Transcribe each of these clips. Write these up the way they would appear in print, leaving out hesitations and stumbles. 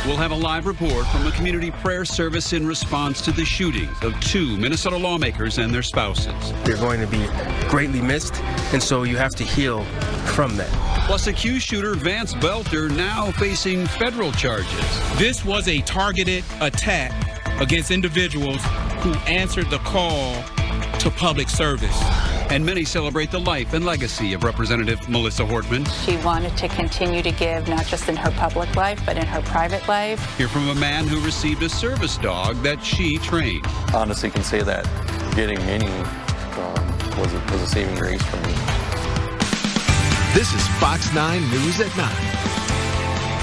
We'll have a live report from a community prayer service in response to the shootings of 2 Minnesota lawmakers and their spouses. They're going to be greatly missed, and so you have to heal from that. Plus, accused shooter Vance Belter now facing federal charges. This was a targeted attack against individuals who answered the call to public service. And many celebrate the life and legacy of Representative Melissa Hortman. She wanted to continue to give, not just in her public life, but in her private life. Hear from a man who received a service dog that she trained. Honestly, can say that getting Minnie was a saving grace for me. This is Fox 9 News at 9.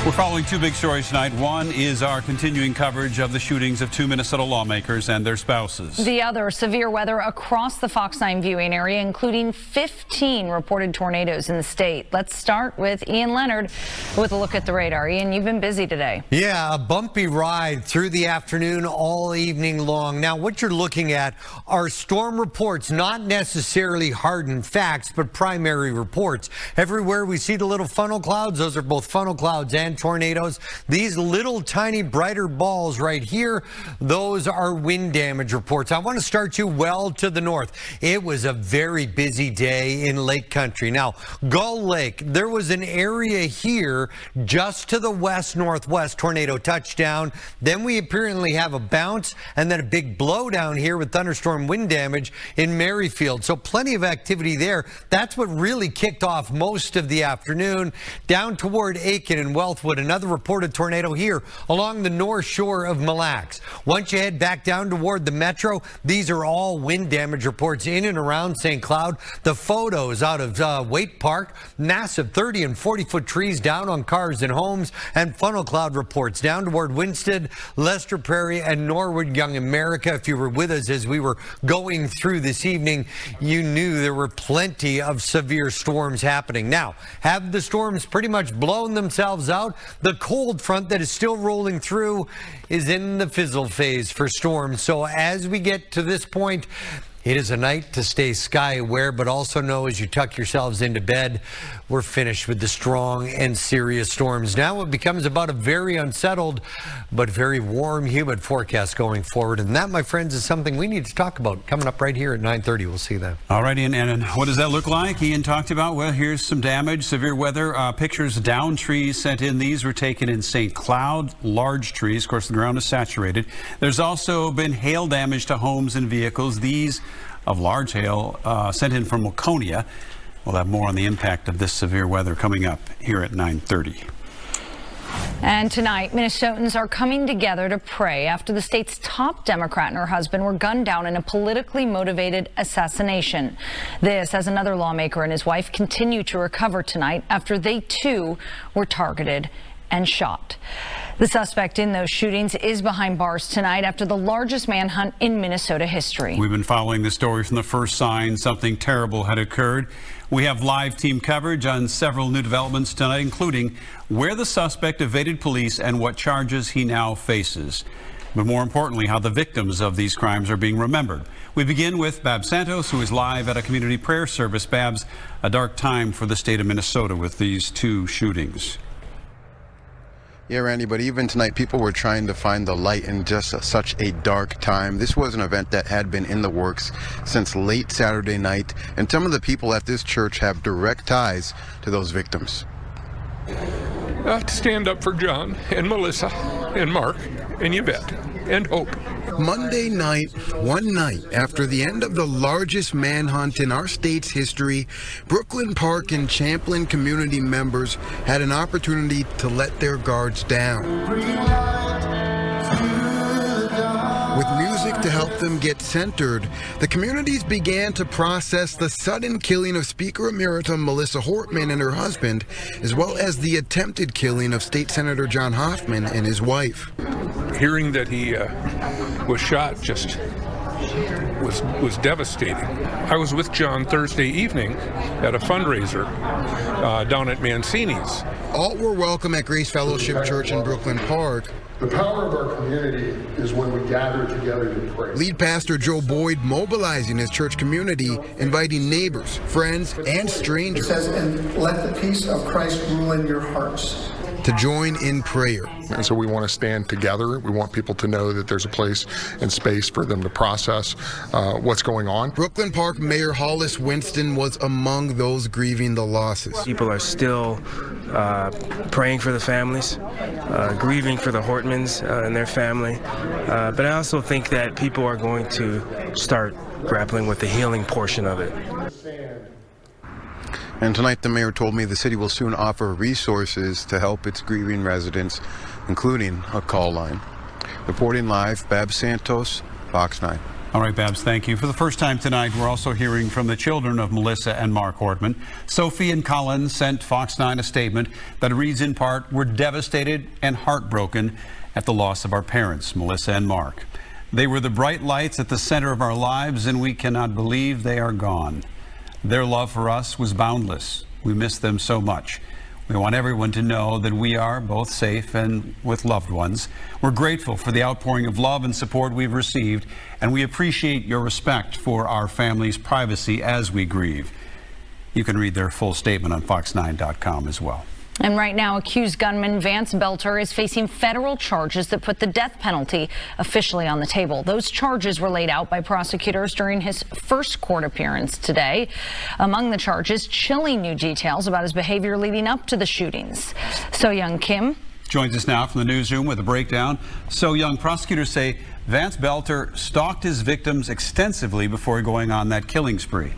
We're following 2 big stories tonight. One is our continuing coverage of the shootings of 2 Minnesota lawmakers and their spouses. The other, severe weather across the Fox 9 viewing area, including 15 reported tornadoes in the state. Let's start with Ian Leonard with a look at the radar. Ian, you've been busy today. Yeah, a bumpy ride through the afternoon all evening long. Now, what you're looking at are storm reports, not necessarily hardened facts, but primary reports. Everywhere we see the little funnel clouds, those are both funnel clouds and tornadoes. These little tiny brighter balls right here, those are wind damage reports. I want to start you well to the north. It was a very busy day in Lake Country. Now, Gull Lake, there was an area here just to the west-northwest, tornado touchdown. Then we apparently have a bounce and then a big blow down here with thunderstorm wind damage in Merrifield. So plenty of activity there. That's what really kicked off most of the afternoon. Down toward Aiken and Wellthwood, another reported tornado here along the north shore of Mille Lacs. Once you head back down toward the metro, these are all wind damage reports in and around St. Cloud. The photos out of Waite Park, massive 30 and 40-foot trees down on cars and homes, and funnel cloud reports down toward Winston, Lester Prairie, and Norwood Young America. If you were with us as we were going through this evening, you knew there were plenty of severe storms happening. Now, have the storms pretty much blown themselves out? The cold front that is still rolling through is in the fizzle phase for storms. So as we get to this point, it is a night to stay sky aware, but also know as you tuck yourselves into bed, we're finished with the strong and serious storms. Now it becomes about a very unsettled but very warm, humid forecast going forward. And that, my friends, is something we need to talk about coming up right here at 9:30. We'll see that. All right, Ian, and what does that look like? Ian talked about, well, here's some damage, severe weather. Pictures, down trees sent in. These were taken in St. Cloud, large trees. Of course, the ground is saturated. There's also been hail damage to homes and vehicles. These of large hail sent in from Waconia. We'll have more on the impact of this severe weather coming up here at 9:30. And tonight, Minnesotans are coming together to pray after the state's top Democrat and her husband were gunned down in a politically motivated assassination. This as another lawmaker and his wife continue to recover tonight after they too were targeted and shot. The suspect in those shootings is behind bars tonight after the largest manhunt in Minnesota history. We've been following this story from the first sign something terrible had occurred. We have live team coverage on several new developments tonight, including where the suspect evaded police and what charges he now faces. But more importantly, how the victims of these crimes are being remembered. We begin with Babs Santos, who is live at a community prayer service. Babs, a dark time for the state of Minnesota with these 2 shootings. Yeah, Randy, but even tonight, people were trying to find the light in just such a dark time. This was an event that had been in the works since late Saturday night, and some of the people at this church have direct ties to those victims. To stand up for John and Melissa and Mark and Yvette and Hope. Monday night, one night after the end of the largest manhunt in our state's history, Brooklyn Park and Champlain community members had an opportunity to let their guards down. With music to help them get centered, the communities began to process the sudden killing of Speaker Emerita Melissa Hortman and her husband, as well as the attempted killing of State Senator John Hoffman and his wife. Hearing that he was shot just was devastating. I was with John Thursday evening at a fundraiser down at Mancini's. All were welcome at Grace Fellowship Church in Brooklyn Park. The power of our community is when we gather together to pray. Lead Pastor Joe Boyd mobilizing his church community, inviting neighbors, friends, and strangers. It says, and let the peace of Christ rule in your hearts. to join in prayer. And so we want to stand together. We want people to know that there's a place and space for them to process what's going on. Brooklyn Park Mayor Hollis Winston was among those grieving the losses. People are still praying for the families, grieving for the Hortmans and their family. But I also think that people are going to start grappling with the healing portion of it. And tonight the mayor told me the city will soon offer resources to help its grieving residents, including a call line. Reporting live, Babs Santos, Fox 9. All right, Babs, thank you. For the first time tonight, we're also hearing from the children of Melissa and Mark Hortman. Sophie and Colin sent Fox 9 a statement that reads in part, "We're devastated and heartbroken at the loss of our parents, Melissa and Mark. They were the bright lights at the center of our lives, and we cannot believe they are gone. Their love for us was boundless. We miss them so much. We want everyone to know that we are both safe and with loved ones. We're grateful for the outpouring of love and support we've received, and we appreciate your respect for our family's privacy as we grieve." You can read their full statement on fox9.com as well. And right now, accused gunman Vance Belter is facing federal charges that put the death penalty officially on the table. Those charges were laid out by prosecutors during his first court appearance today. Among the charges, chilling new details about his behavior leading up to the shootings. So Young Kim joins us now from the newsroom with a breakdown. So Young, prosecutors say Vance Belter stalked his victims extensively before going on that killing spree.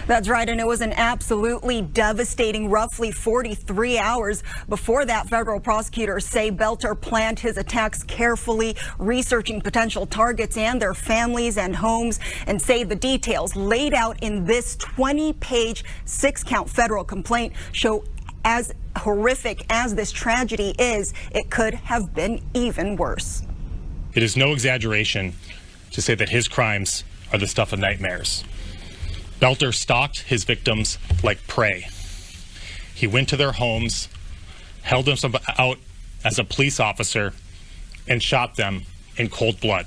That's right, and it was an absolutely devastating roughly 43 hours. Before that, federal prosecutors say Belter planned his attacks carefully, researching potential targets and their families and homes, and say the details laid out in this 20-page, 6-count federal complaint show as horrific as this tragedy is, it could have been even worse. It is no exaggeration to say that his crimes are the stuff of nightmares. Belter stalked his victims like prey. He went to their homes, held them out as a police officer, and shot them in cold blood.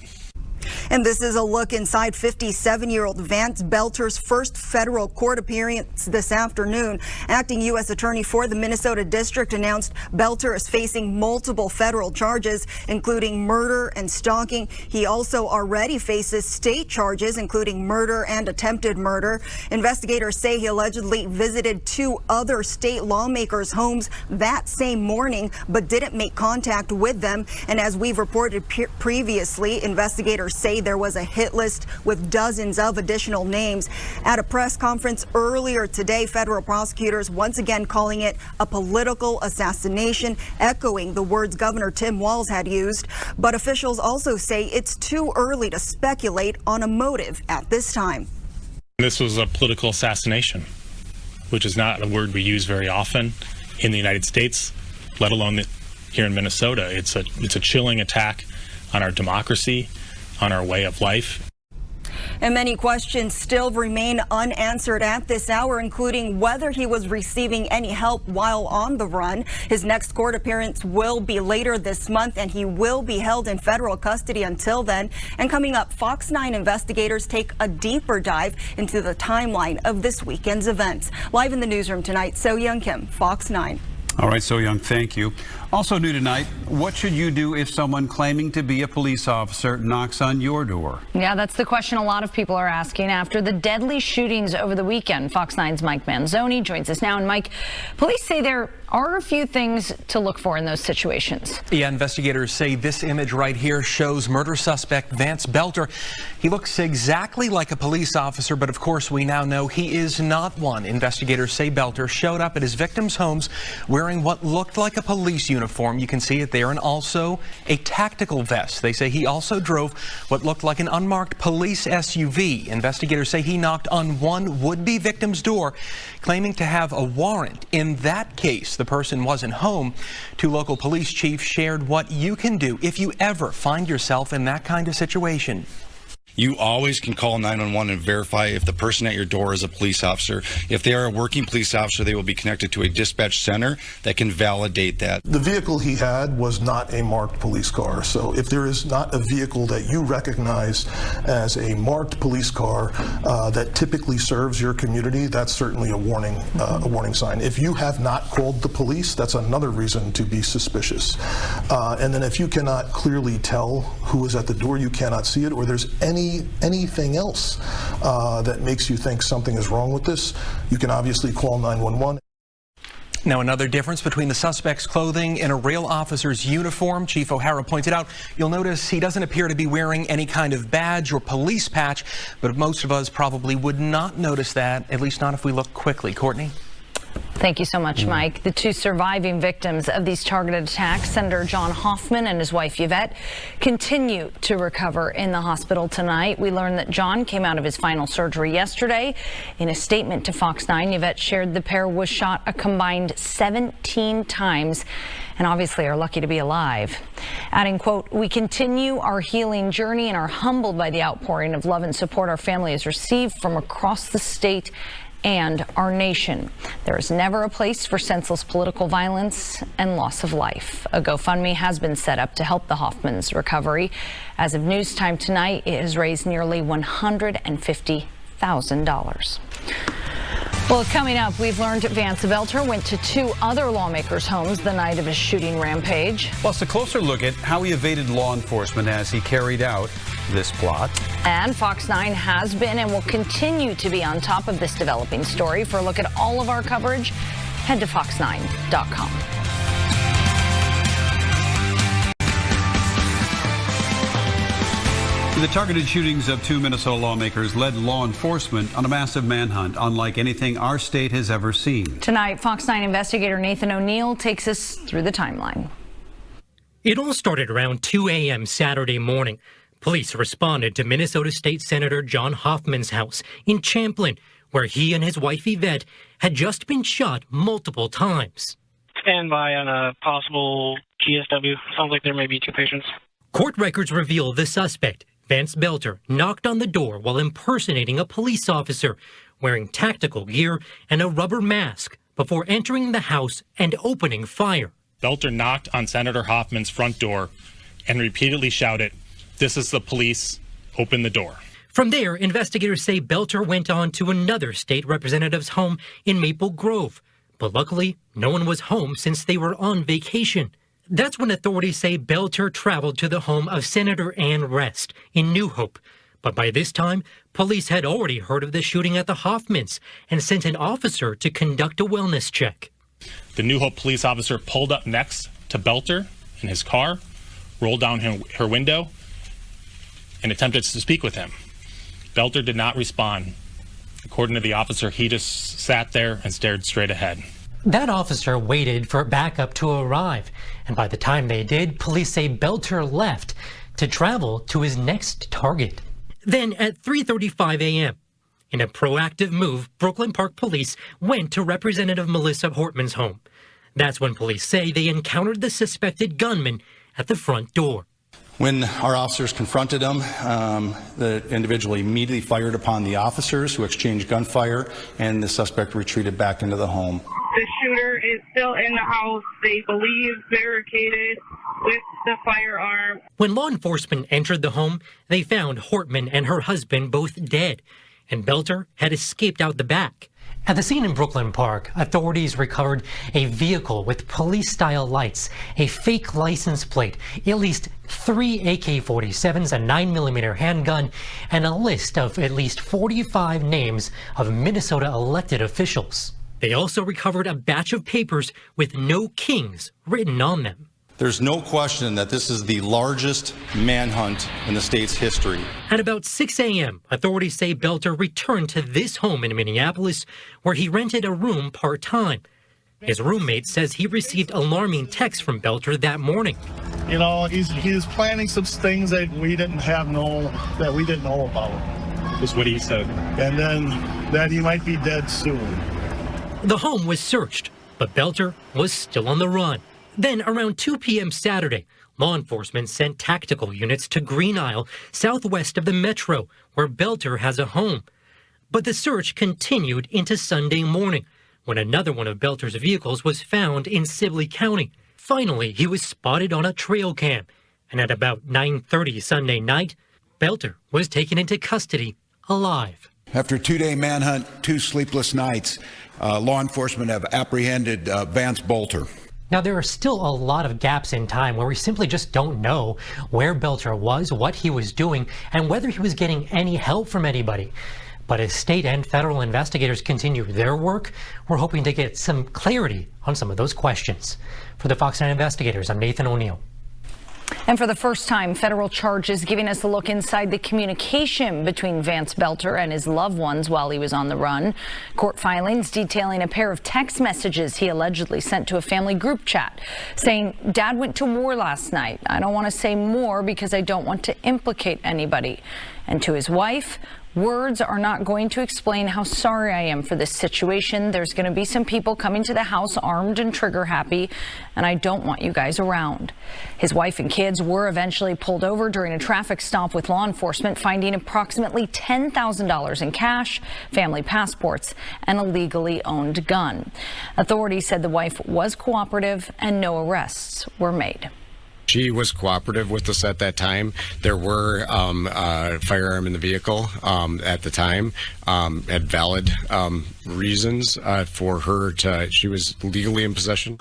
And this is a look inside 57-year-old Vance Belter's first federal court appearance this afternoon. Acting U.S. Attorney for the Minnesota District announced Belter is facing multiple federal charges, including murder and stalking. He also already faces state charges, including murder and attempted murder. Investigators say he allegedly visited 2 other state lawmakers' homes that same morning, but didn't make contact with them. And as we've reported previously, investigators say there was a hit list with dozens of additional names. At a press conference earlier today, federal prosecutors once again calling it a political assassination, echoing the words Governor Tim Walz had used. But officials also say it's too early to speculate on a motive at this time. This was a political assassination, which is not a word we use very often in the United States, let alone here in Minnesota. It's a chilling attack on our democracy, on our way of life. And many questions still remain unanswered at this hour, including whether he was receiving any help while on the run. His next court appearance will be later this month, and he will be held in federal custody until then. And coming up, Fox 9 investigators take a deeper dive into the timeline of this weekend's events. Live in the newsroom tonight, So Young Kim, Fox 9. All right, So Young, thank you. Also new tonight, what should you do if someone claiming to be a police officer knocks on your door? Yeah, that's the question a lot of people are asking after the deadly shootings over the weekend. Fox 9's Mike Manzoni joins us now. And Mike, police say there are a few things to look for in those situations. Yeah, investigators say this image right here shows murder suspect Vance Belter. He looks exactly like a police officer, but of course we now know he is not one. Investigators say Belter showed up at his victims' homes wearing what looked like a police uniform. You can see it there, and also a tactical vest. They say he also drove what looked like an unmarked police SUV. Investigators say he knocked on one would-be victim's door, claiming to have a warrant. In that case, the person wasn't home. 2 local police chiefs shared what you can do if you ever find yourself in that kind of situation. You always can call 911 and verify if the person at your door is a police officer. If they are a working police officer, they will be connected to a dispatch center that can validate that. The vehicle he had was not a marked police car. So if there is not a vehicle that you recognize as a marked police car that typically serves your community, that's certainly a warning sign. If you have not called the police, that's another reason to be suspicious. And then if you cannot clearly tell who is at the door, you cannot see it, or there's anything else that makes you think something is wrong with this, you can obviously call 911. Now, another difference between the suspect's clothing and a real officer's uniform, Chief O'Hara pointed out. You'll notice he doesn't appear to be wearing any kind of badge or police patch, but most of us probably would not notice that, at least not if we look quickly. Courtney? Thank you so much, Mike. The two surviving victims of these targeted attacks, Senator John Hoffman and his wife Yvette, continue to recover in the hospital tonight. We learned that John came out of his final surgery yesterday. In a statement to Fox 9, Yvette shared the pair was shot a combined 17 times and obviously are lucky to be alive. Adding, quote, "We continue our healing journey and are humbled by the outpouring of love and support our family has received from across the state and our nation. There is never a place for senseless political violence and loss of life." A GoFundMe has been set up to help the Hoffmans' recovery. As of news time tonight, it has raised nearly $150,000. Well, coming up, we've learned Vance Belter went to two other lawmakers' homes the night of his shooting rampage. Plus, a closer look at how he evaded law enforcement as he carried out this plot. And Fox 9 has been and will continue to be on top of this developing story. For a look at all of our coverage, head to fox9.com. The targeted shootings of two Minnesota lawmakers led law enforcement on a massive manhunt unlike anything our state has ever seen. Tonight, Fox 9 investigator Nathan O'Neill takes us through the timeline. It all started around 2 a.m. Saturday morning. Police responded to Minnesota State Senator John Hoffman's house in Champlin, where he and his wife Yvette had just been shot multiple times. Stand by on a possible GSW. Sounds like there may be two patients. Court records reveal the suspect, Vance Belter, knocked on the door while impersonating a police officer, wearing tactical gear and a rubber mask, before entering the house and opening fire. Belter knocked on Senator Hoffman's front door and repeatedly shouted, "This is the police, open the door." From there, investigators say Belter went on to another state representative's home in Maple Grove. But luckily, no one was home since they were on vacation. That's when authorities say Belter traveled to the home of Senator Ann Rest in New Hope. But by this time, police had already heard of the shooting at the Hoffmans and sent an officer to conduct a wellness check. The New Hope police officer pulled up next to Belter in his car, rolled down her window, and attempted to speak with him. Belter did not respond. According to the officer, he just sat there and stared straight ahead. That officer waited for backup to arrive, and by the time they did, police say Belter left to travel to his next target. Then at 3:35 a.m., in a proactive move, Brooklyn Park Police went to Representative Melissa Hortman's home. That's when police say they encountered the suspected gunman at the front door. When our officers confronted him, the individual immediately fired upon the officers, who exchanged gunfire, and the suspect retreated back into the home. The shooter is still in the house, they believe barricaded with the firearm. When law enforcement entered the home, they found Hortman and her husband both dead, and Belter had escaped out the back. At the scene in Brooklyn Park, authorities recovered a vehicle with police-style lights, a fake license plate, at least 3 AK-47s, a 9mm handgun, and a list of at least 45 names of Minnesota elected officials. They also recovered a batch of papers with no kings written on them. There's no question that this is the largest manhunt in the state's history. At about 6 a.m., authorities say Belter returned to this home in Minneapolis, where he rented a room part-time. His roommate says he received alarming texts from Belter that morning. You know, he was planning some things that we didn't know about. That's what he said. And then that he might be dead soon. The home was searched, but Belter was still on the run. Then, around 2 p.m. Saturday, law enforcement sent tactical units to Green Isle, southwest of the metro, where Belter has a home. But the search continued into Sunday morning, when another one of Belter's vehicles was found in Sibley County. Finally, he was spotted on a trail cam, and at about 9:30 Sunday night, Belter was taken into custody alive. After a 2-day manhunt, 2 sleepless nights, law enforcement have apprehended Vance Belter. Now, there are still a lot of gaps in time where we simply just don't know where Belter was, what he was doing, and whether he was getting any help from anybody. But as state and federal investigators continue their work, we're hoping to get some clarity on some of those questions. For the Fox 9 investigators, I'm Nathan O'Neill. And for the first time, federal charges giving us a look inside the communication between Vance Belter and his loved ones while he was on the run. Court filings detailing a pair of text messages he allegedly sent to a family group chat saying, "Dad went to war last night. I don't want to say more because I don't want to implicate anybody." And to his wife, "Words are not going to explain how sorry I am for this situation. There's going to be some people coming to the house armed and trigger happy, and I don't want you guys around." His wife and kids were eventually pulled over during a traffic stop with law enforcement, finding approximately $10,000 in cash, family passports, and a legally owned gun. Authorities said the wife was cooperative and no arrests were made. She was cooperative with us at that time. There were a firearm in the vehicle at the time, had valid reasons for her to, she was legally in possession.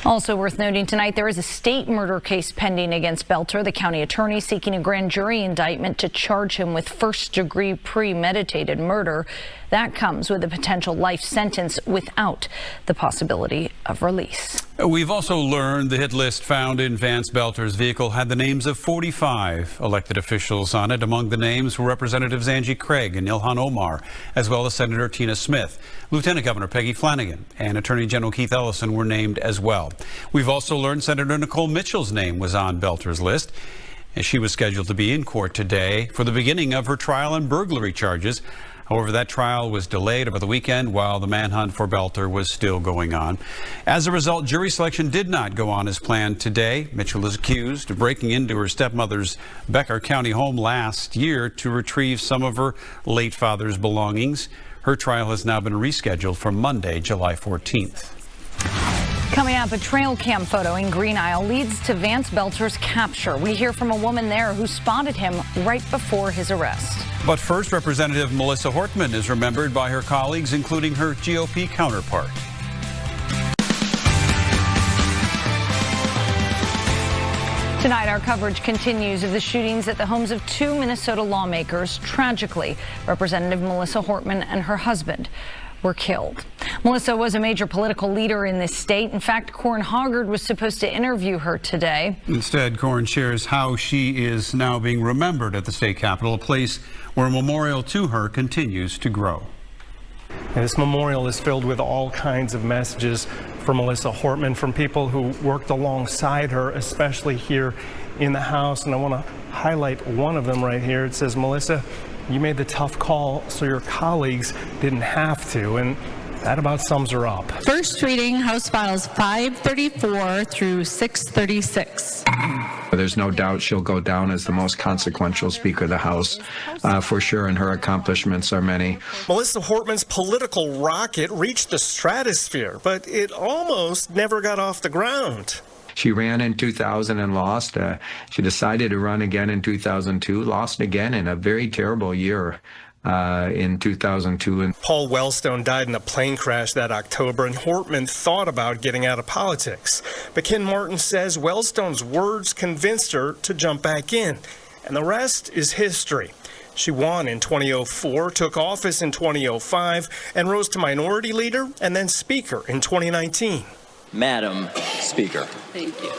Also worth noting tonight, there is a state murder case pending against Belter. The county attorney seeking a grand jury indictment to charge him with first-degree premeditated murder. That comes with a potential life sentence without the possibility of release. We've also learned the hit list found in Vance Belter's vehicle had the names of 45 elected officials on it. Among the names were Representatives Angie Craig and Ilhan Omar, as well as Senator Tina Smith. Lieutenant Governor Peggy Flanagan and Attorney General Keith Ellison were named as well. We've also learned Senator Nicole Mitchell's name was on Belter's list, and she was scheduled to be in court today for the beginning of her trial on burglary charges. However, that trial was delayed over the weekend while the manhunt for Belter was still going on. As a result, jury selection did not go on as planned today. Mitchell is accused of breaking into her stepmother's Becker County home last year to retrieve some of her late father's belongings. Her trial has now been rescheduled for Monday, July 14th. Coming up, a trail cam photo in Green Isle leads to Vance Belter's capture. We hear from a woman there who spotted him right before his arrest. But first, Representative Melissa Hortman is remembered by her colleagues, including her GOP counterpart. Tonight, our coverage continues of the shootings at the homes of 2 Minnesota lawmakers. Tragically, Representative Melissa Hortman and her husband were killed. Melissa was a major political leader in this state. In fact, Corin Hoggard was supposed to interview her today. Instead, Corin shares how she is now being remembered at the state capitol, a place where a memorial to her continues to grow. And this memorial is filled with all kinds of messages from Melissa Hortman, from people who worked alongside her, especially here in the House. And I want to highlight one of them right here. It says, "Melissa, you made the tough call so your colleagues didn't have to," and that about sums her up. First reading, House Files 534 through 636. There's no doubt she'll go down as the most consequential Speaker of the House, for sure, and her accomplishments are many. Melissa Hortman's political rocket reached the stratosphere, but it almost never got off the ground. She ran in 2000 and lost. She decided to run again in 2002, lost again in a very terrible year in 2002. And Paul Wellstone died in a plane crash that October, and Hortman thought about getting out of politics. But Ken Martin says Wellstone's words convinced her to jump back in, and the rest is history. She won in 2004, took office in 2005, and rose to minority leader and then speaker in 2019. Madam Speaker. Thank you.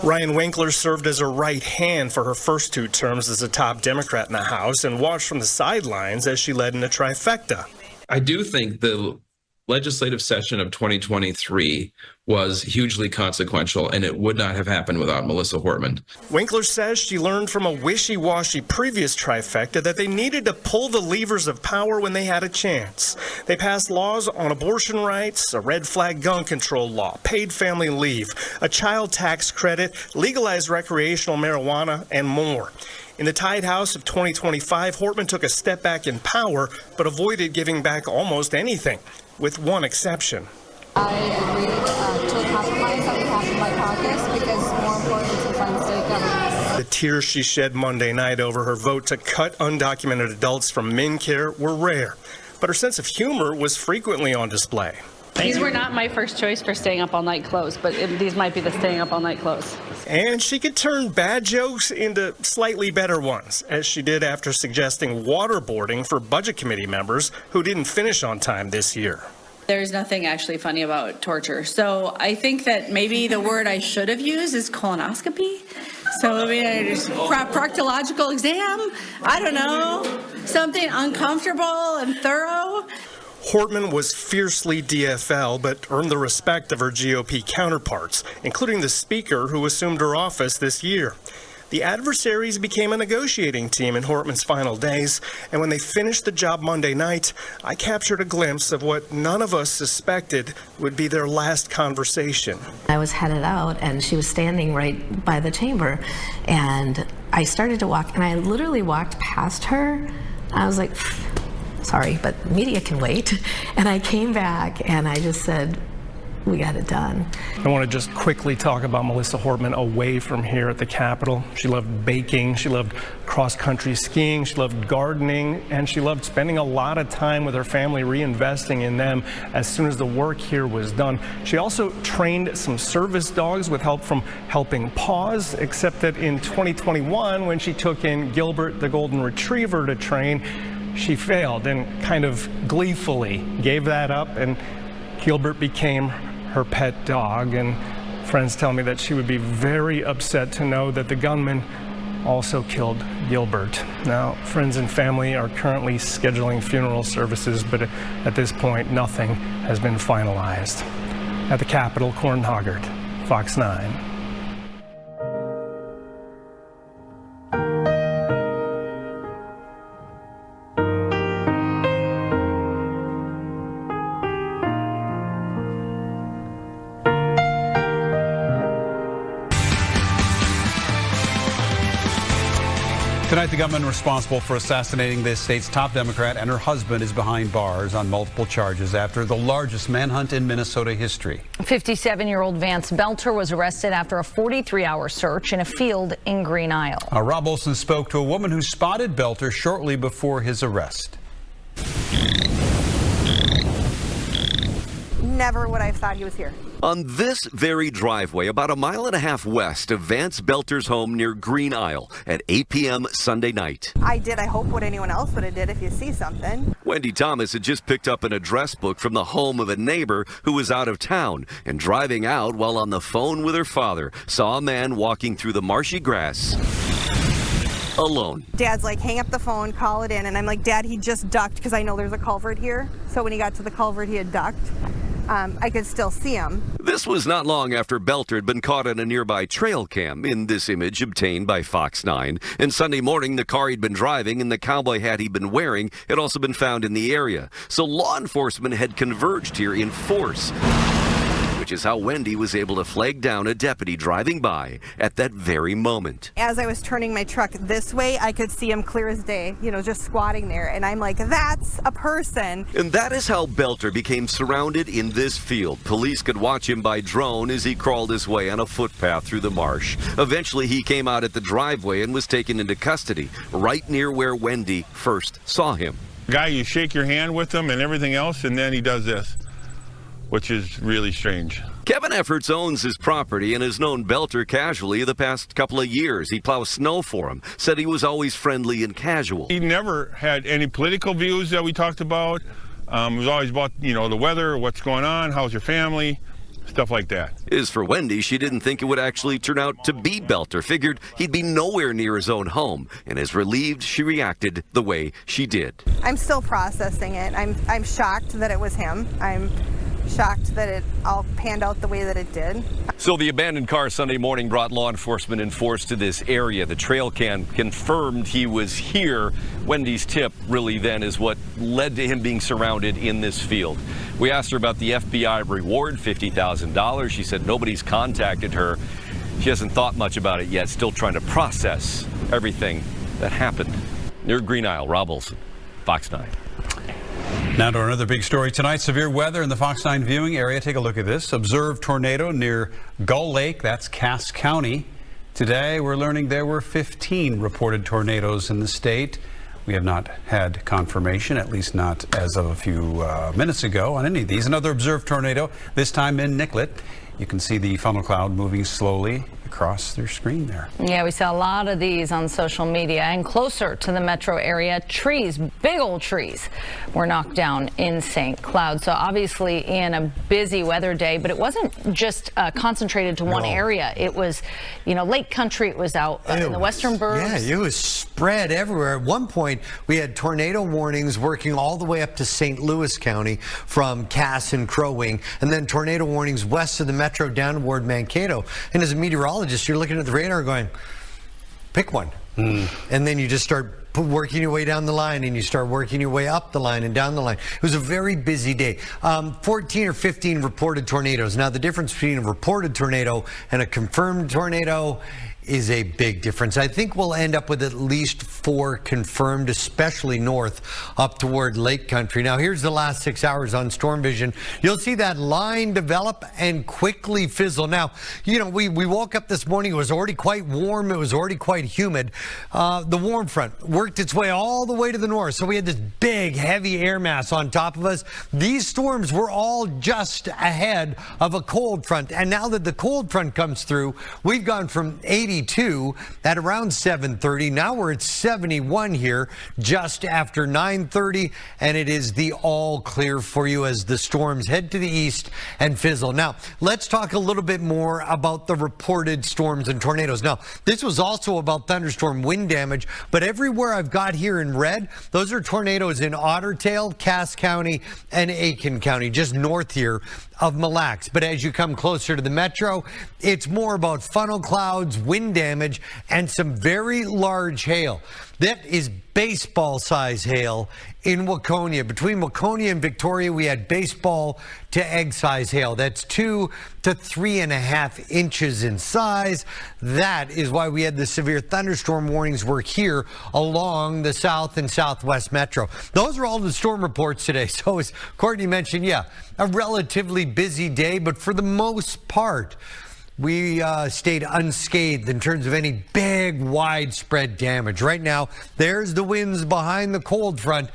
Ryan Winkler served as her right hand for her first 2 terms as a top Democrat in the House and watched from the sidelines as she led in a trifecta. I do think the legislative session of 2023 was hugely consequential, and it would not have happened without Melissa Hortman. Winkler says she learned from a wishy-washy previous trifecta that they needed to pull the levers of power when they had a chance. They passed laws on abortion rights, a red flag gun control law, paid family leave, a child tax credit, legalized recreational marijuana, and more. In the tied House of 2025, Hortman took a step back in power, but avoided giving back almost anything, with one exception. I agreed to a compromise on behalf of my caucus because it's more important to fund state government. The tears she shed Monday night over her vote to cut undocumented adults from MinCare were rare, but her sense of humor was frequently on display. These were not my first choice for staying up all night clothes, but these might be the staying up all night clothes. And she could turn bad jokes into slightly better ones, as she did after suggesting waterboarding for budget committee members who didn't finish on time this year. There's nothing actually funny about torture. So I think that maybe the word I should have used is colonoscopy. So I mean, just proctological exam, I don't know, something uncomfortable and thorough. Hortman was fiercely DFL, but earned the respect of her GOP counterparts, including the Speaker who assumed her office this year. The adversaries became a negotiating team in Hortman's final days, and when they finished the job Monday night, I captured a glimpse of what none of us suspected would be their last conversation. I was headed out, and she was standing right by the chamber, and I started to walk, and I literally walked past her. I was like, sorry, but media can wait. And I came back, and I just said, we got it done. I want to just quickly talk about Melissa Hortman away from here at the Capitol. She loved baking, she loved cross-country skiing, she loved gardening, and she loved spending a lot of time with her family reinvesting in them as soon as the work here was done. She also trained some service dogs with help from Helping Paws, except that in 2021, when she took in Gilbert, the golden retriever, to train, she failed and kind of gleefully gave that up, and Gilbert became her pet dog. And friends tell me that she would be very upset to know that the gunman also killed Gilbert. Now, friends and family are currently scheduling funeral services, but at this point, nothing has been finalized. At the Capitol, Corin Hoggart, Fox 9. Tonight, the gunman responsible for assassinating the state's top Democrat and her husband is behind bars on multiple charges after the largest manhunt in Minnesota history. 57-year-old Vance Belter was arrested after a 43-hour search in a field in Green Isle. Rob Olson spoke to a woman who spotted Belter shortly before his arrest. Never would I have thought he was here. On this very driveway, about 1.5 miles west of Vance Belter's home near Green Isle at 8 p.m. Sunday night. I hope what anyone else would have did if you see something. Wendy Thomas had just picked up an address book from the home of a neighbor who was out of town, and driving out while on the phone with her father, saw a man walking through the marshy grass alone. Dad's like, hang up the phone, call it in, and I'm like, Dad, he just ducked, because I know there's a culvert here. So when he got to the culvert, he had ducked. I could still see him. This was not long after Belter had been caught on a nearby trail cam in this image obtained by Fox 9. And Sunday morning, the car he'd been driving and the cowboy hat he'd been wearing had also been found in the area. So law enforcement had converged here in force, which is how Wendy was able to flag down a deputy driving by at that very moment. As I was turning my truck this way, I could see him clear as day, just squatting there. And I'm like, that's a person. And that is how Belter became surrounded in this field. Police could watch him by drone as he crawled his way on a footpath through the marsh. Eventually, he came out at the driveway and was taken into custody, right near where Wendy first saw him. Guy, you shake your hand with him and everything else, and then he does this, which is really strange. Kevin Efforts owns his property and has known Belter casually the past couple of years. He plows snow for him, said he was always friendly and casual. He never had any political views that we talked about. It was always about, the weather, what's going on, how's your family. stuff like that. As for Wendy, she didn't think it would actually turn out to be Belter. Figured he'd be nowhere near his own home, and is relieved she reacted the way she did. I'm still processing it. I'm shocked that it was him. I'm shocked that it all panned out the way that it did. So the abandoned car Sunday morning brought law enforcement in force to this area. The trail cam confirmed he was here. Wendy's tip really then is what led to him being surrounded in this field. We asked her about the FBI reward, $50,000. She said nobody's contacted her. She hasn't thought much about it yet, still trying to process everything that happened. Near Green Isle, Rob Olson, Fox 9. Now to another big story tonight. Severe weather in the Fox 9 viewing area. Take a look at this. Observed tornado near Gull Lake. That's Cass County. Today we're learning there were 15 reported tornadoes in the state. We have not had confirmation, at least not as of a few minutes ago, on any of these. Another observed tornado, this time in Nicollet. You can see the funnel cloud moving slowly across their screen there. Yeah, we saw a lot of these on social media. And closer to the metro area, trees, big old trees, were knocked down in St. Cloud. So obviously in a busy weather day, but it wasn't just concentrated to one area. It was, you know, Lake Country. It was out in the western burbs. Yeah, it was spread everywhere. At one point, we had tornado warnings working all the way up to St. Louis County from Cass and Crow Wing, and then tornado warnings west of the metro down toward Mankato. And as a meteorologist, you're looking at the radar going, pick one. And then you just start working your way down the line, and you start working your way up the line and down the line. It was a very busy day. 14 or 15 reported tornadoes. Now, the difference between a reported tornado and a confirmed tornado is a big difference. I think we'll end up with at least 4 confirmed, especially north up toward Lake Country. Now, here's the last 6 hours on Storm Vision. You'll see that line develop and quickly fizzle. Now, you know, we woke up this morning. It was already quite warm. It was already quite humid. The warm front worked its way all the way to the north. So we had this big, heavy air mass on top of us. These storms were all just ahead of a cold front. And now that the cold front comes through, we've gone from 82 at around 7:30. Now we're at 71 here just after 9:30, and it is the all clear for you as the storms head to the east and fizzle. Now, let's talk a little bit more about the reported storms and tornadoes. Now, this was also about thunderstorm wind damage, but everywhere I've got here in red, those are tornadoes in Otter Tail, Cass County, and Aiken County, just north here of Mille Lacs. But as you come closer to the metro, it's more about funnel clouds, wind damage, and some very large hail. That is baseball size hail in Waconia. Between Waconia and Victoria, we had baseball to egg size hail. That's 2 to 3.5 inches in size. That is why we had the severe thunderstorm warnings were here along the south and southwest metro. Those are all the storm reports today. So as Courtney mentioned, yeah, a relatively busy day, but for the most part, we stayed unscathed in terms of any big, widespread damage. Right now, there's the winds behind the cold front,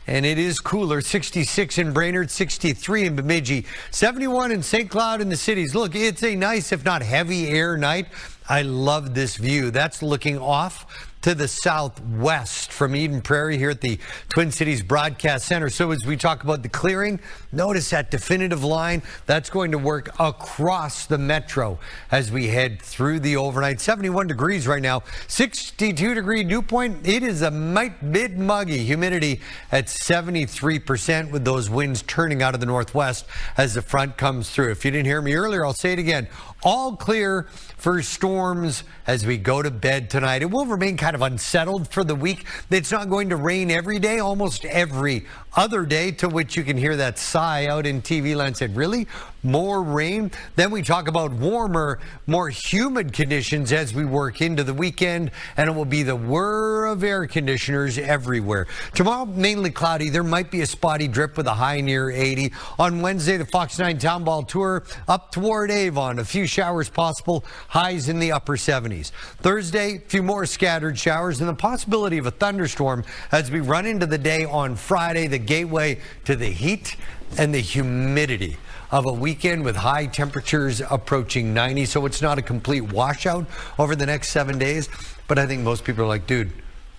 and it is cooler. 66 in Brainerd, 63 in Bemidji, 71 in St. Cloud in the cities. Look, it's a nice, if not heavy air night. I love this view. That's looking off to the southwest from Eden Prairie here at the Twin Cities Broadcast Center. So as we talk about the clearing, notice that definitive line that's going to work across the metro as we head through the overnight. 71 degrees right now, 62-degree dew point. It is a bit muggy. Humidity at 73% with those winds turning out of the northwest as the front comes through. If you didn't hear me earlier, I'll say it again. All clear for storms as we go to bed tonight. It will remain kind of unsettled for the week. It's not going to rain every day, almost every other day, to which you can hear that sigh out in TV land. Said, really? More rain? Then we talk about warmer, more humid conditions as we work into the weekend, and it will be the whir of air conditioners everywhere. Tomorrow, mainly cloudy. There might be a spotty drip with a high near 80. On Wednesday, the Fox 9 Town Ball Tour up toward Avon. A few showers possible, highs in the upper 70s. Thursday, a few more scattered showers and the possibility of a thunderstorm as we run into the day on Friday, the gateway to the heat and the humidity of a weekend with high temperatures approaching 90. So it's not a complete washout over the next 7 days. But I think most people are like, dude,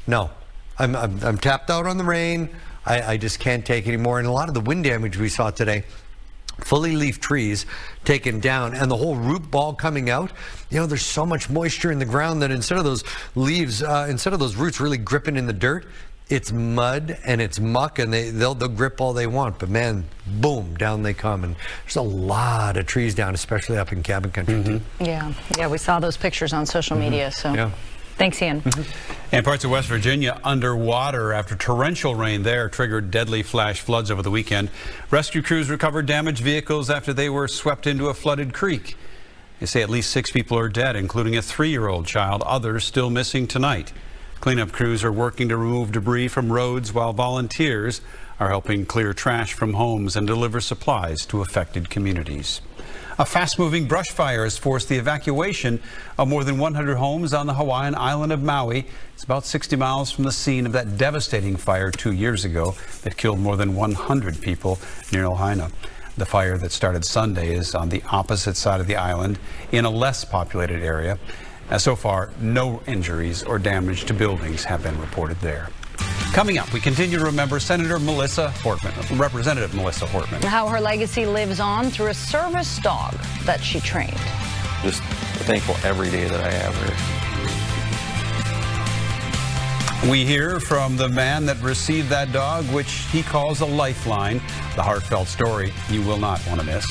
no, I'm tapped out on the rain. I just can't take any more. And a lot of the wind damage we saw today fully leaf trees taken down, and the whole root ball coming out. You know, there's so much moisture in the ground that instead of those leaves, instead of those roots really gripping in the dirt, it's mud and it's muck, and they'll grip all they want. But man, boom, down they come. And there's a lot of trees down, especially up in cabin country. Yeah, we saw those pictures on social media. So. Yeah. Thanks, Ian. And parts of West Virginia underwater after torrential rain there triggered deadly flash floods over the weekend. Rescue crews recovered damaged vehicles after they were swept into a flooded creek. They say at least 6 people are dead, including a 3-year-old child. Others still missing tonight. Cleanup crews are working to remove debris from roads while volunteers are helping clear trash from homes and deliver supplies to affected communities. A fast-moving brush fire has forced the evacuation of more than 100 homes on the Hawaiian island of Maui. It's about 60 miles from the scene of that devastating fire 2 years ago that killed more than 100 people near Lahaina. The fire that started Sunday is on the opposite side of the island in a less populated area. So far, no injuries or damage to buildings have been reported there. Coming up, we continue to remember Senator Melissa Hortman, Representative Melissa Hortman. How her legacy lives on through a service dog that she trained. Just thankful every day that I have her. We hear from the man that received that dog, which he calls a lifeline. The heartfelt story you will not want to miss.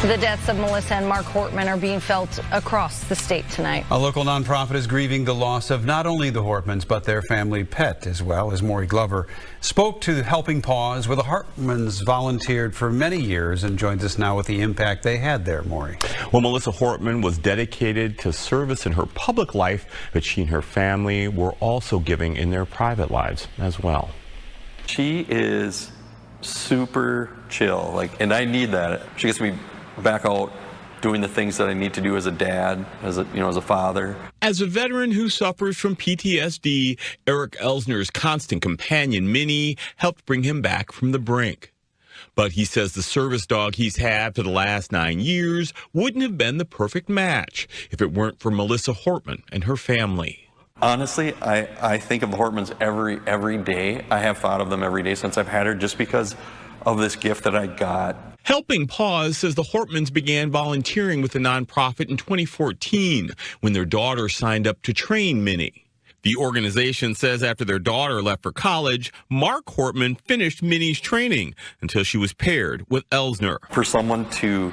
The deaths of Melissa and Mark Hortman are being felt across the state tonight. A local nonprofit is grieving the loss of not only the Hortmans, but their family pet as well. As Maury Glover spoke to Helping Paws, where the Hortmans volunteered for many years, and joins us now with the impact they had there, Maury. Well, Melissa Hortman was dedicated to service in her public life, but she and her family were also giving in their private lives as well. She is super chill, and I need that. She gets me back out doing the things that I need to do as a dad, as a father. As a veteran who suffers from PTSD, Eric Elsner's constant companion, Minnie, helped bring him back from the brink. But he says the service dog he's had for the last 9 years wouldn't have been the perfect match if it weren't for Melissa Hortman and her family. Honestly, I think of the Hortmans every day. I have thought of them every day since I've had her, just because of this gift that I got. Helping Paws says the Hortmans began volunteering with the nonprofit in 2014 when their daughter signed up to train Minnie. The organization says after their daughter left for college, Mark Hortman finished Minnie's training until she was paired with Elsner. For someone to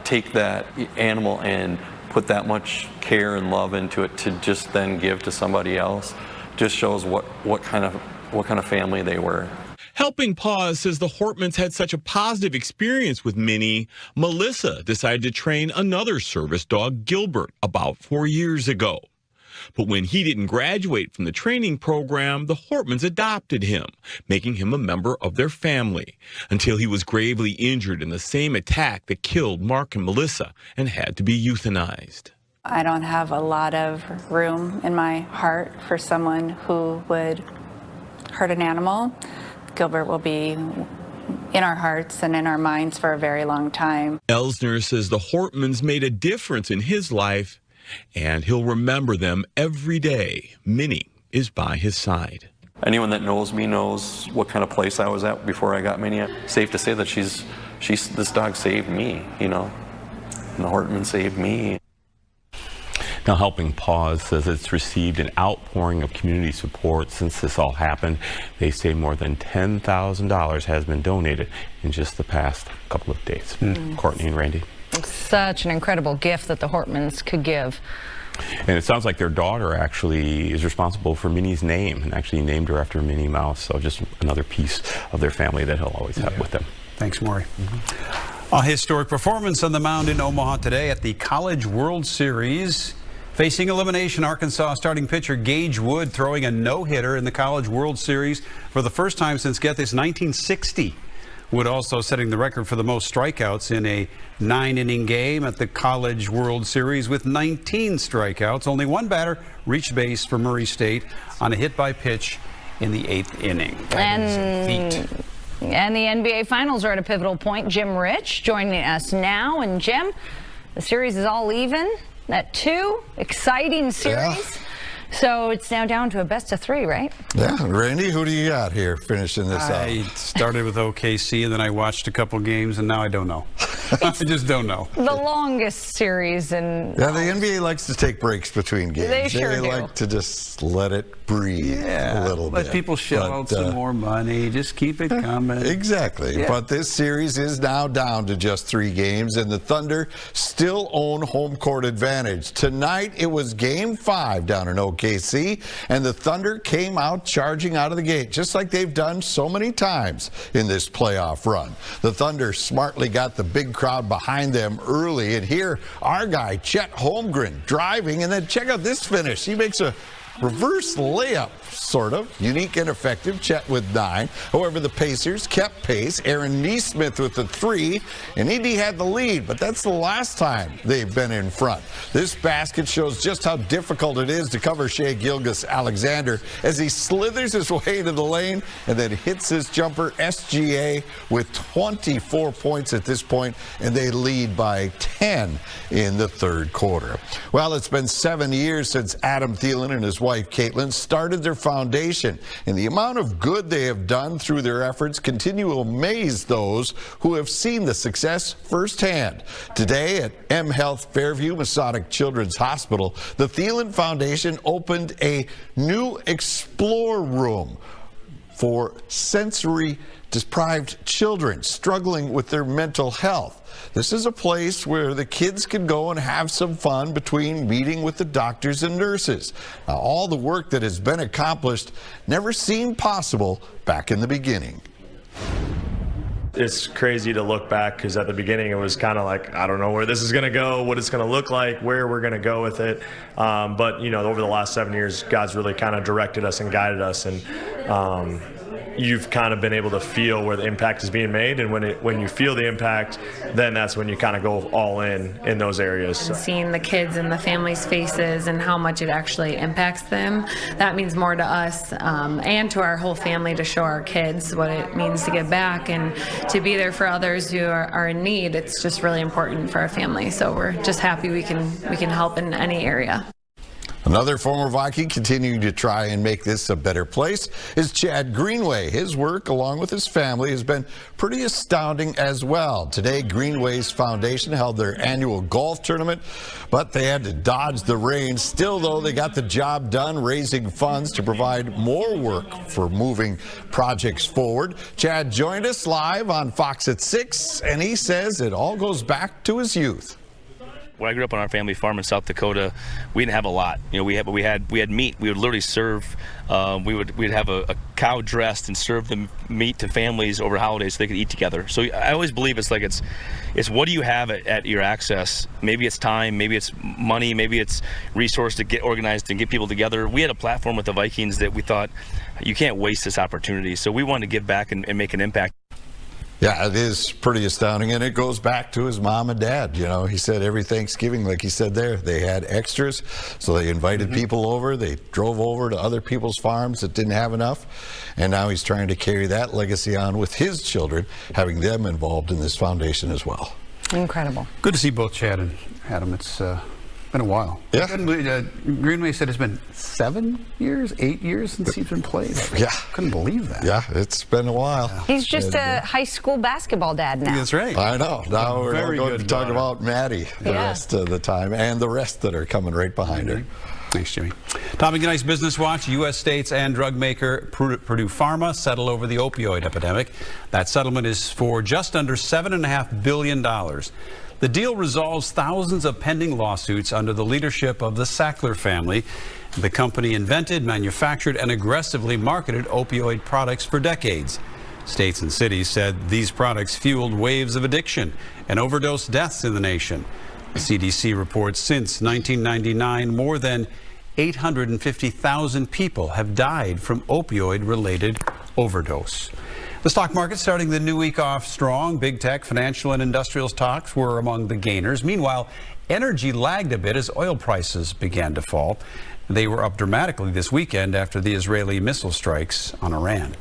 take that animal and put that much care and love into it to just then give to somebody else just shows what kind of family they were. Helping Paws says the Hortmans had such a positive experience with Minnie, Melissa decided to train another service dog, Gilbert, about 4 years ago. But when he didn't graduate from the training program, the Hortmans adopted him, making him a member of their family, until he was gravely injured in the same attack that killed Mark and Melissa and had to be euthanized. I don't have a lot of room in my heart for someone who would hurt an animal. Gilbert will be in our hearts and in our minds for a very long time. Elsner says the Hortmans made a difference in his life, and he'll remember them every day. Minnie is by his side. Anyone that knows me knows what kind of place I was at before I got Minnie. Safe to say that this dog saved me, and the Hortman saved me. Now, Helping Paws says it's received an outpouring of community support since this all happened. They say more than $10,000 has been donated in just the past couple of days. Courtney and Randy. It's such an incredible gift that the Hortmans could give. And it sounds like their daughter actually is responsible for Minnie's name and actually named her after Minnie Mouse. So just another piece of their family that he'll always have with them. Thanks, Maury. A historic performance on the mound in Omaha today at the College World Series. Facing elimination, Arkansas starting pitcher Gage Wood throwing a no-hitter in the College World Series for the first time since, get this, 1960. Wood also setting the record for the most strikeouts in a 9-inning game at the College World Series with 19 strikeouts. Only one batter reached base for Murray State on a hit by pitch in the 8th inning. And the NBA Finals are at a pivotal point. Jim Rich joining us now. And Jim, the series is all even. That 2 exciting series. So it's now down to a best of 3, right? Yeah, Randy, who do you got here finishing this I started with OKC, and then I watched a couple games, and now I don't know. I just don't know. The longest series in... Yeah, the NBA likes to take breaks between games. They sure do. Like to just let it breathe a little bit. Let people shell out some more money. Just keep it coming. Exactly. Yeah. But this series is now down to just 3 games, and the Thunder still own home court advantage. Tonight, it was Game 5 down in OKC, and the Thunder came out charging out of the gate, just like they've done so many times in this playoff run. The Thunder smartly got the big crowd behind them early, and here our guy Chet Holmgren driving, and then check out this finish. He makes a reverse layup, sort of. Unique and effective. Chet with 9. However, the Pacers kept pace. Aaron Nesmith with the 3. And Indy had the lead, but that's the last time they've been in front. This basket shows just how difficult it is to cover Shai Gilgeous-Alexander as he slithers his way into the lane and then hits his jumper. SGA with 24 points at this point, and they lead by 10 in the third quarter. Well, it's been 7 years since Adam Thielen and his wife Caitlin started their foundation, and the amount of good they have done through their efforts continue to amaze those who have seen the success firsthand. Today at M Health Fairview Masonic Children's Hospital, the Thielen Foundation opened a new Explore Room for sensory deprived children struggling with their mental health. This is a place where the kids can go and have some fun between meeting with the doctors and nurses. Now, all the work that has been accomplished never seemed possible back in the beginning. It's crazy to look back because at the beginning it was kind of like, I don't know where this is going to go, what it's going to look like, where we're going to go with it. But, you know, over the last 7 years, God's really kind of directed us and guided us. And you've kind of been able to feel where the impact is being made. And when you feel the impact, then that's when you kind of go all in those areas. And seeing the kids and the families' faces and how much it actually impacts them, that means more to us and to our whole family, to show our kids what it means to give back and to be there for others who are in need. It's just really important for our family. So we're just happy we can help in any area. Another former Viking continuing to try and make this a better place is Chad Greenway. His work, along with his family, has been pretty astounding as well. Today, Greenway's foundation held their annual golf tournament, but they had to dodge the rain. Still, though, they got the job done, raising funds to provide more work for moving projects forward. Chad joined us live on Fox at 6, and he says it all goes back to his youth. When I grew up on our family farm in South Dakota, we didn't have a lot. You know, we had meat. We would literally serve. We'd have a cow dressed and serve the meat to families over holidays so they could eat together. So I always believe it's what do you have at your access? Maybe it's time, maybe it's money, maybe it's resource to get organized and get people together. We had a platform with the Vikings that we thought you can't waste this opportunity. So we wanted to give back and make an impact. Yeah, it is pretty astounding, and it goes back to his mom and dad. You know, he said every Thanksgiving, like he said there, they had extras, so they invited people over. They drove over to other people's farms that didn't have enough, and now he's trying to carry that legacy on with his children, having them involved in this foundation as well. Incredible. Good to see both Chad and Adam. It's been a while. Yeah. Greenway said it's been 7 years, 8 years since he's been played. Yeah. Couldn't believe that. Yeah, it's been a while. He's just a high school basketball dad now. That's right. I know. Now we're going to talk about Maddie the rest of the time, and the rest that are coming right behind her. Thanks, Jimmy. Topping tonight's Business Watch, U.S. states and drug maker Purdue Pharma settle over the opioid epidemic. That settlement is for just under $7.5 billion. The deal resolves thousands of pending lawsuits under the leadership of the Sackler family. The company invented, manufactured, and aggressively marketed opioid products for decades. States and cities said these products fueled waves of addiction and overdose deaths in the nation. The CDC reports since 1999, more than 850,000 people have died from opioid-related overdose. The stock market starting the new week off strong. Big tech, financial, and industrial stocks were among the gainers. Meanwhile, energy lagged a bit as oil prices began to fall. They were up dramatically this weekend after the Israeli missile strikes on Iran.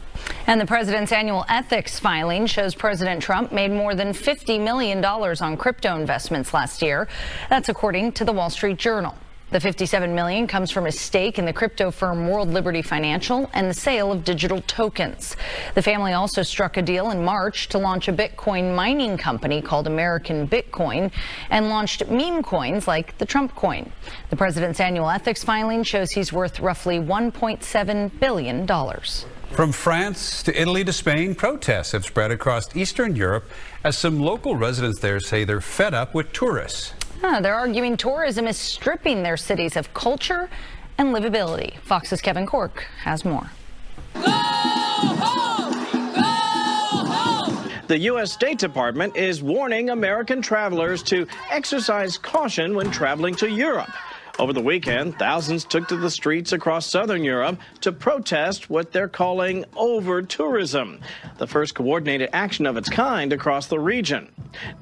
And the president's annual ethics filing shows President Trump made more than $50 million on crypto investments last year. That's according to the Wall Street Journal. The $57 million comes from a stake in the crypto firm World Liberty Financial and the sale of digital tokens. The family also struck a deal in March to launch a Bitcoin mining company called American Bitcoin and launched meme coins like the Trump coin. The president's annual ethics filing shows he's worth roughly $1.7 billion. From France to Italy to Spain, protests have spread across Eastern Europe as some local residents there say they're fed up with tourists. They're arguing tourism is stripping their cities of culture and livability. Fox's Kevin Cork has more. The U.S. State Department is warning American travelers to exercise caution when traveling to Europe. Over the weekend, thousands took to the streets across southern Europe to protest what they're calling over-tourism, the first coordinated action of its kind across the region.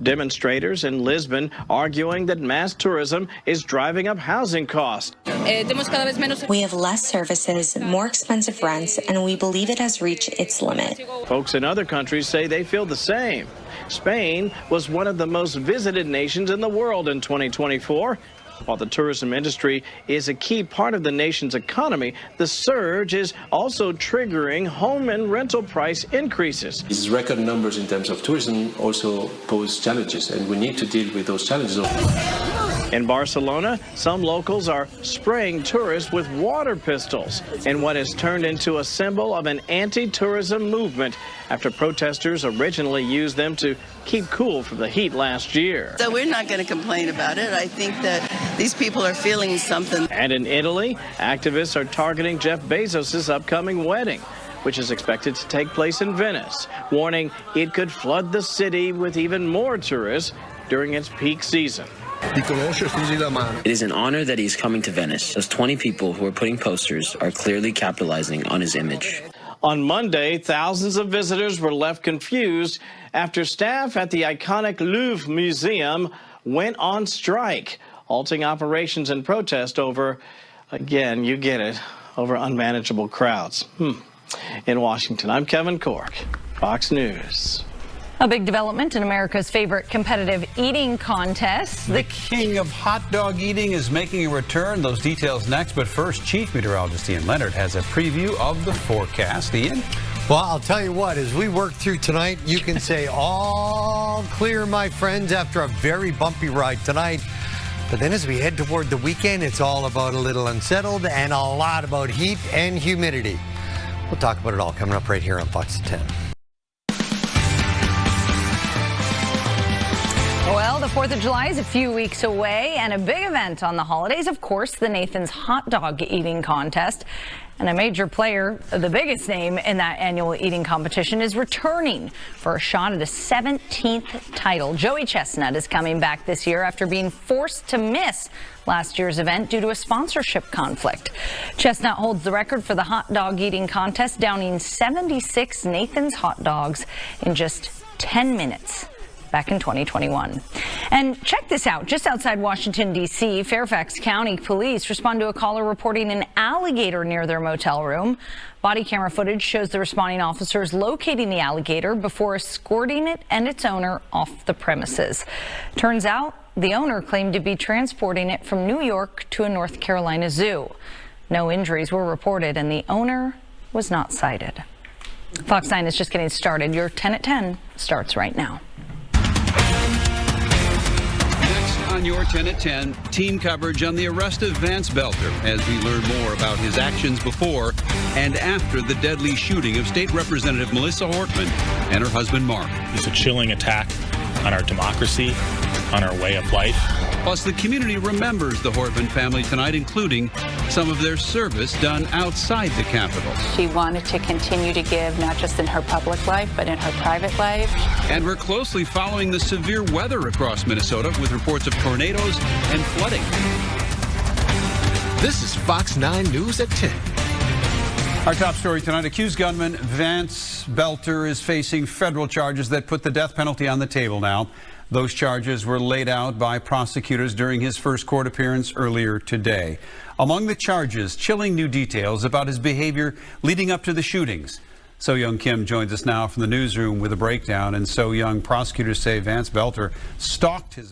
Demonstrators in Lisbon arguing that mass tourism is driving up housing costs. We have less services, more expensive rents, and we believe it has reached its limit. Folks in other countries say they feel the same. Spain was one of the most visited nations in the world in 2024. While the tourism industry is a key part of the nation's economy, the surge is also triggering home and rental price increases. These record numbers in terms of tourism also pose challenges, and we need to deal with those challenges. In Barcelona, some locals are spraying tourists with water pistols in what has turned into a symbol of an anti-tourism movement after protesters originally used them to keep cool from the heat last year. So we're not going to complain about it. I think that these people are feeling something. And in Italy, activists are targeting Jeff Bezos' upcoming wedding, which is expected to take place in Venice, warning it could flood the city with even more tourists during its peak season. It is an honor that he's coming to Venice. Those 20 people who are putting posters are clearly capitalizing on his image. On Monday, thousands of visitors were left confused after staff at the iconic Louvre Museum went on strike, halting operations in protest over, again, you get it, over unmanageable crowds. In Washington, I'm Kevin Cork, Fox News. A big development in America's favorite competitive eating contest. The king of hot dog eating is making a return. Those details next. But first, Chief Meteorologist Ian Leonard has a preview of the forecast. Ian? Well, I'll tell you what, as we work through tonight, you can say all clear, my friends, after a very bumpy ride tonight. But then as we head toward the weekend, it's all about a little unsettled and a lot about heat and humidity. We'll talk about it all coming up right here on Fox 10. Well, the 4th of July is a few weeks away, and a big event on the holidays, of course, the Nathan's Hot Dog Eating Contest. And a major player, the biggest name in that annual eating competition, is returning for a shot at a 17th title. Joey Chestnut is coming back this year after being forced to miss last year's event due to a sponsorship conflict. Chestnut holds the record for the hot dog eating contest, downing 76 Nathan's hot dogs in just 10 minutes. Back in 2021. And check this out. Just outside Washington, D.C., Fairfax County Police respond to a caller reporting an alligator near their motel room. Body camera footage shows the responding officers locating the alligator before escorting it and its owner off the premises. Turns out the owner claimed to be transporting it from New York to a North Carolina zoo. No injuries were reported and the owner was not cited. Fox 9 is just getting started. Your 10 at 10 starts right now. On your 10 at 10, team coverage on the arrest of Vance Belter as we learn more about his actions before and after the deadly shooting of State Representative Melissa Hortman and her husband Mark. It's a chilling attack on our democracy, on our way of life. Plus, the community remembers the Hortman family tonight, including some of their service done outside the Capitol. She wanted to continue to give, not just in her public life, but in her private life. And we're closely following the severe weather across Minnesota with reports of tornadoes and flooding. This is Fox 9 News at 10. Our top story tonight, accused gunman Vance Belter is facing federal charges that put the death penalty on the table now. Those charges were laid out by prosecutors during his first court appearance earlier today. Among the charges, chilling new details about his behavior leading up to the shootings. So Young Kim joins us now from the newsroom with a breakdown. And So Young, prosecutors say Vance Belter stalked his